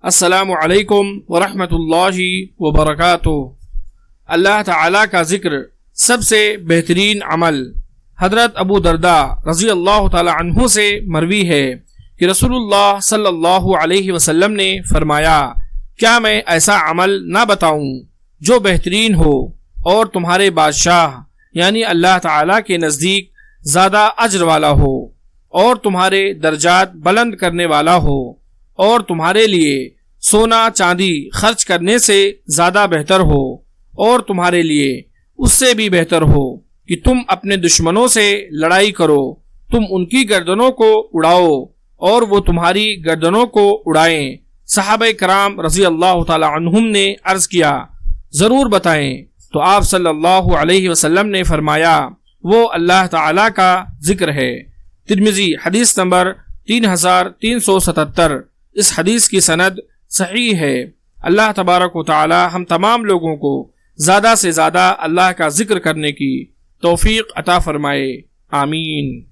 السلام علیکم ورحمۃ اللہ وبرکاتہ۔ اللہ تعالیٰ کا ذکر سب سے بہترین عمل۔ حضرت ابو درداء رضی اللہ تعالی عنہ سے مروی ہے کہ رسول اللہ صلی اللہ علیہ وسلم نے فرمایا، کیا میں ایسا عمل نہ بتاؤں جو بہترین ہو اور تمہارے بادشاہ یعنی اللہ تعالیٰ کے نزدیک زیادہ اجر والا ہو اور تمہارے درجات بلند کرنے والا ہو اور تمہارے لیے سونا چاندی خرچ کرنے سے زیادہ بہتر ہو اور تمہارے لیے اس سے بھی بہتر ہو کہ تم اپنے دشمنوں سے لڑائی کرو، تم ان کی گردنوں کو اڑاؤ اور وہ تمہاری گردنوں کو اڑائیں۔ صحابہ کرام رضی اللہ تعالی عنہم نے عرض کیا، ضرور بتائیں۔ تو آپ صلی اللہ علیہ وسلم نے فرمایا، وہ اللہ تعالی کا ذکر ہے۔ ترمذی حدیث نمبر 3377۔ اس حدیث کی سند صحیح ہے۔ اللہ تبارک و تعالی ہم تمام لوگوں کو زیادہ سے زیادہ اللہ کا ذکر کرنے کی توفیق عطا فرمائے، آمین۔